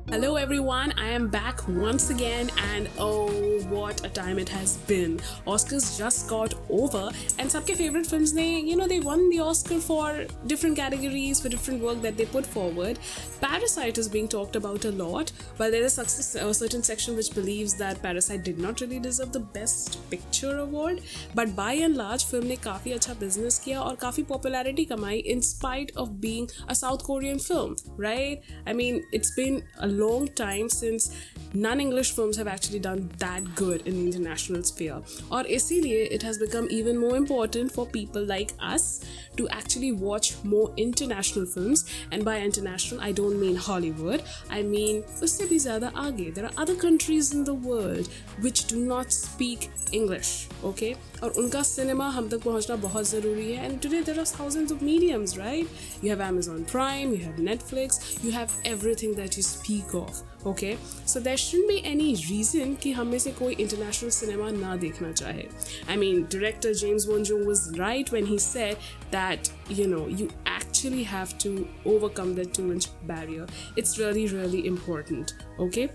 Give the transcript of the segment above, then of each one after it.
Hello everyone, I am back once again and oh what a time it has been. Oscars just got over and सबके favorite films ने they won the Oscar for different categories for different work that they put forward. Parasite is being talked about a lot, while there is a certain section which believes that Parasite did not really deserve the Best Picture award, but by and large film ने काफी अच्छा business किया और काफी popularity कमाई in spite of being a South Korean film, right? I mean, it's been a long time since non-English films have actually done that good in the international sphere. और इसीलिए it has become even more important for people like us to actually watch more international films. And by international, I don't mean Hollywood. I mean उससे भी ज़्यादा आगे. There are other countries in the world which do not speak English, okay? और उनका cinema हम तक पहुंचना बहुत ज़रूरी है. And today there are thousands of mediums, right? You have Amazon Prime, you have Netflix, you have everything that you speak of, okay? So there shouldn't be any reason कि हम में से कोई international cinema ना देखना चाहे. I mean, director James Won-jung was right when he said that, you actually have to overcome that 2-inch barrier. It's really, really important, okay?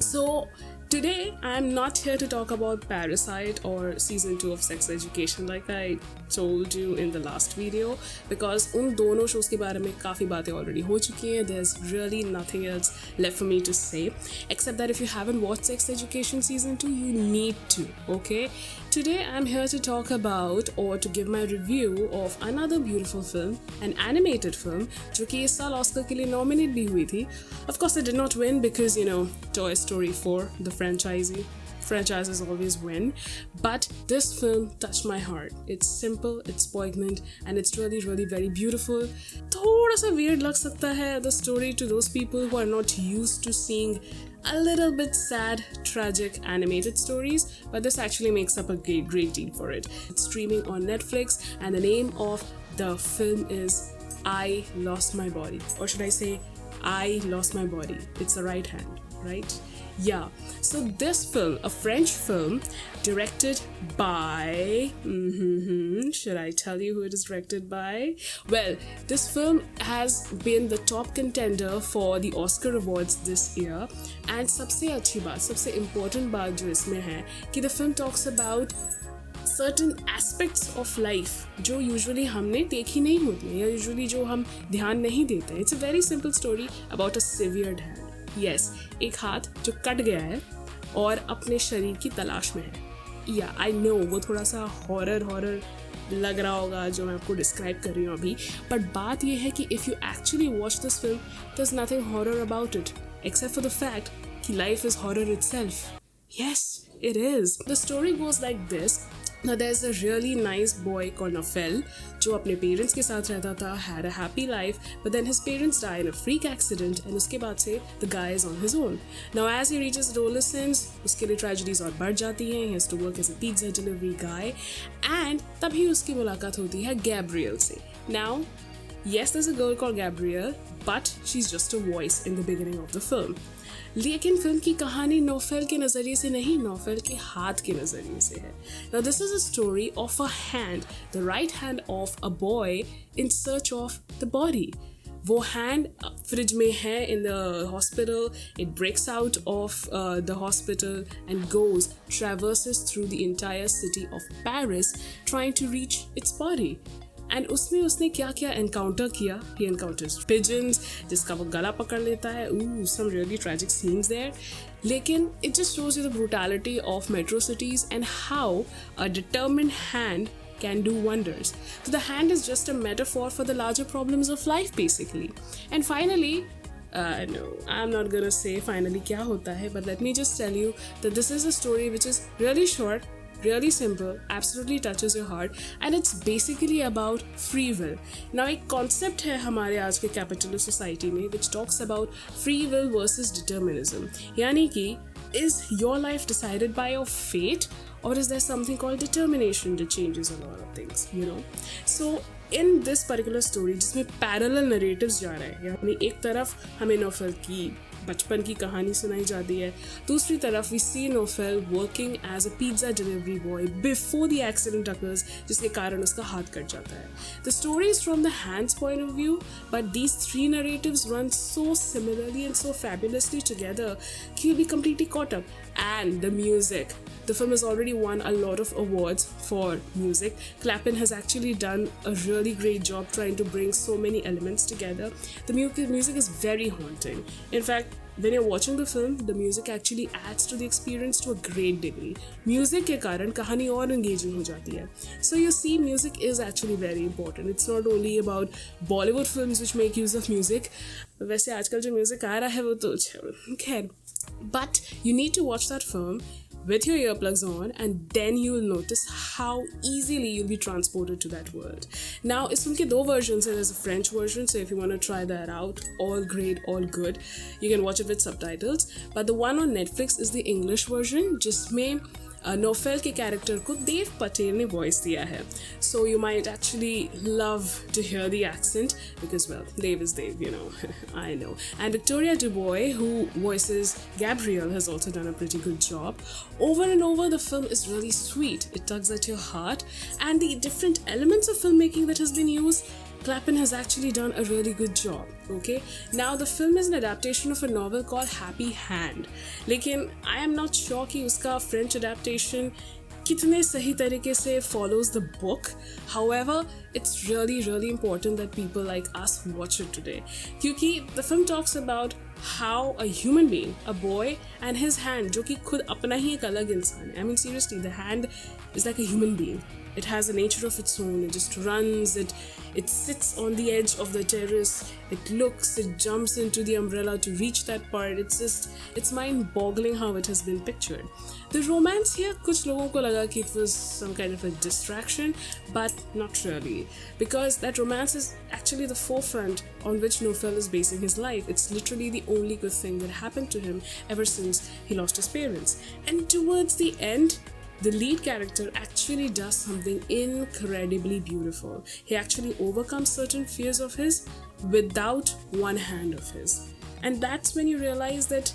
So today, I'm not here to talk about Parasite or season 2 of Sex Education like I told you in the last video, because उन दोनों shows के बारे में काफ़ी बातें already हो चुकी हैं. There's really nothing else left for me to say, except that if you haven't watched Sex Education season 2, you need to, okay? Today, I'm here to talk about or to give my review of another beautiful film, an animated film, जो कि इस साल Oscar के लिए nominate भी हुई थी. Of course, it did not win because, Toy Story 4, the franchises always win, but this film touched my heart. It's simple, it's poignant, and it's really, really very beautiful. थोड़ा सा weird लग सकता है the story to those people who are not used to seeing a little bit sad, tragic animated stories, but this actually makes up a great deal for it. It's streaming on Netflix, and the name of the film is I Lost My Body, or should I say I Lost My Body. It's the right hand, right? Yeah, so this film, a French film directed by, should I tell you who it is directed by? Well, this film has been the top contender for the Oscar awards this year, and सबसे अच्छी बात, सबसे important बात जो इसमें है कि the film talks about certain aspects of life जो usually हमने देखी नहीं होती हैं या usually जो हम ध्यान नहीं देते हैं. It's a very simple story about a severed hand. Yes, एक हाथ जो कट गया है और अपने शरीर की तलाश में है. Yeah, I know वो थोड़ा सा हॉरर लग रहा होगा जो मैं आपको डिस्क्राइब कर रही हूँ अभी, बट बात ये है कि if you actually watch this film, there's nothing horror about it, except for the fact कि life is horror itself. Yes, it is. The story goes like this. Now there's a really nice boy called Nofel जो अपने parents के साथ रहता था, had a happy life, but then his parents die in a freak accident and उसके बाद से the guy is on his own. Now as he reaches adolescence, उसके लिए tragedies और बढ़ जाती हैं. He has to work as a pizza delivery guy, and तभी उसकी मुलाकात होती है Gabrielle से. Now, yes, there's a girl called Gabrielle, but she's just a voice in the beginning of the film. लेकिन फिल्म की कहानी नोफेल के नज़रिए से नहीं, नोफेल के हाथ के नज़रिए से है. Now this is a story of a hand, the right hand of a boy in search of the body. वो hand फ्रिज में है in the hospital. It breaks out of the hospital and traverses through the entire city of Paris trying to reach its body. And उसमें उसने क्या क्या encounter किया. ही encounters pigeons जिसका वो गला पकड़ लेता है. Some really tragic scenes there. लेकिन it just shows you the brutality of metro cities and how a determined hand can do wonders. So the hand is just a metaphor for the larger problems of life basically. And finally, no, I'm not gonna say finally क्या होता है, but let me just tell you that this is a story which is really short, really simple, absolutely touches your heart, and it's basically about free will. Now एक concept है हमारे आज के capitalist society में which talks about free will versus determinism. यानी कि is your life decided by your fate, or is there something called determination that changes a lot of things, So in this particular story जिसमें parallel narratives जा रहे हैं, यानी एक तरफ हमें नोफेल की बचपन की कहानी सुनाई जाती है. दूसरी तरफ we see Nofel working as a pizza delivery boy before the accident occurs, जिसके कारण उसका हाथ कट जाता है. The story is from the hand's point of view, but these three narratives run so similarly and so fabulously together that you'll be completely caught up. And the music. The film has already won a lot of awards for music. Clapin has actually done a really great job trying to bring so many elements together. The music is very haunting. In fact, when you're watching the film, the music actually adds to the experience to a great degree. Music के कारण कहानी और engaging हो जाती है. So you see, music is actually very important. It's not only about Bollywood films which make use of music. वैसे आजकल जो music आ रहा है वो तो खैर. But you need to watch that film with your earplugs on, and then you will notice how easily you'll be transported to that world. Now, इस film के दो versions हैं. There's a French version, so if you want to try that out, all great, all good. You can watch it with subtitles. But the one on Netflix is the English version, जिसमें Nofel के character को देव पटेल ने voice दिया है. So you might actually love to hear the accent because, well, Dave is Dave, you know. I know. And Victoria Dubois, who voices Gabrielle, has also done a pretty good job. Over and over, the film is really sweet. It tugs at your heart. And the different elements of filmmaking that has been used, Clapin has actually done a really good job. Okay, now the film is an adaptation of a novel called Happy Hand. लेकिन I am not sure कि उसका French adaptation कितने सही तरीके से follows the book. However, it's really important that people like us watch it today. क्योंकि the film talks about how a human being, a boy, and his hand, जो कि खुद अपना ही एक अलग इंसान है. I mean, seriously, the hand is like a human being. It has a nature of its own. It just runs. It sits on the edge of the terrace. It looks. It jumps into the umbrella to reach that part. It's mind-boggling how it has been pictured. The romance here, कुछ लोगों को लगा कि it was some kind of a distraction, but not really, because that romance is actually the forefront on which Nofel is basing his life. It's literally the only good thing that happened to him ever since he lost his parents. And towards the end, the lead character actually does something incredibly beautiful. He actually overcomes certain fears of his without one hand of his. And that's when you realize that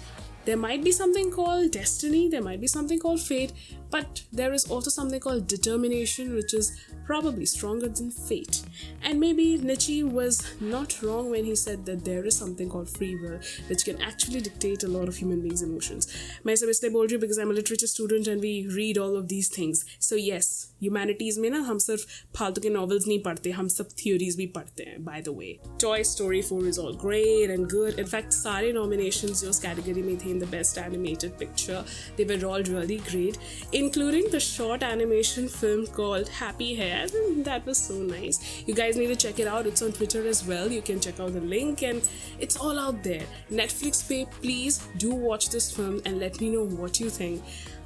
there might be something called destiny, there might be something called fate, but there is also something called determination, which is probably stronger than fate. And maybe Nietzsche was not wrong when he said that there is something called free will, which can actually dictate a lot of human beings' emotions. मैं सब इसलिए बोल रही हूँ because I'm a literature student and we read all of these things. So yes, humanities में ना हम सिर्फ फालतू के novels नहीं पढ़ते, हम सब theories भी पढ़ते हैं, by the way. Toy Story 4 is all great and good. In fact, सारे nominations जो उस category में थे in the best animated picture, they were all really great, including the short animation film called Happy Hair. That was so nice. You guys need to check it out. It's on Twitter as well. You can check out the link and it's all out there. Netflix pay, please do watch this film and let me know what you think.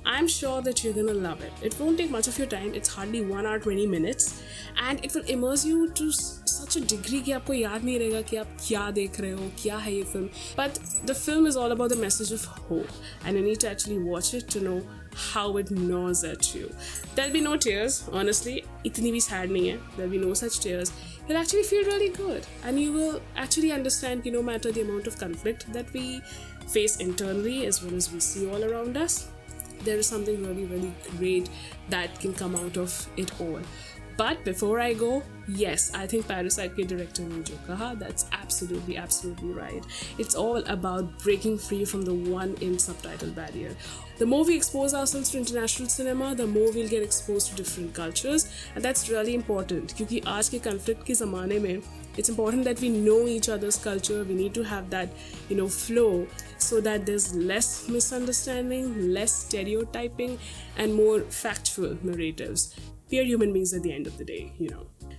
I'm sure that you're gonna love it. It won't take much of your time. It's hardly 1 hour 20 minutes and it will immerse you to such a degree कि आपको याद नहीं रहेगा कि आप क्या देख रहे हो, क्या है ये film. But the film is all about the message of hope and you need to actually watch it to know how it gnaws at you. There'll be no tears, honestly. इतनी भी sad नहीं है. There'll be no such tears. You'll actually feel really good and you will actually understand no matter the amount of conflict that we face internally as well as we see all around us, there is something really great that can come out of it all. But before I go, yes, I think Parasite के director ने जो कहा, that's absolutely right. It's all about breaking free from the one-in subtitle barrier. The more we expose ourselves to international cinema, the more we'll get exposed to different cultures, and that's really important. क्योंकि आज के conflict के ज़माने में, it's important that we know each other's culture. We need to have that, flow so that there's less misunderstanding, less stereotyping, and more factual narratives. We are human beings at the end of the day,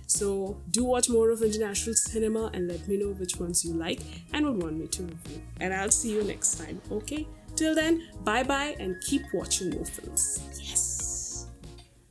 So do watch more of international cinema and let me know which ones you like and would want me to review. And I'll see you next time, okay? Till then, bye-bye and keep watching more films. Yes!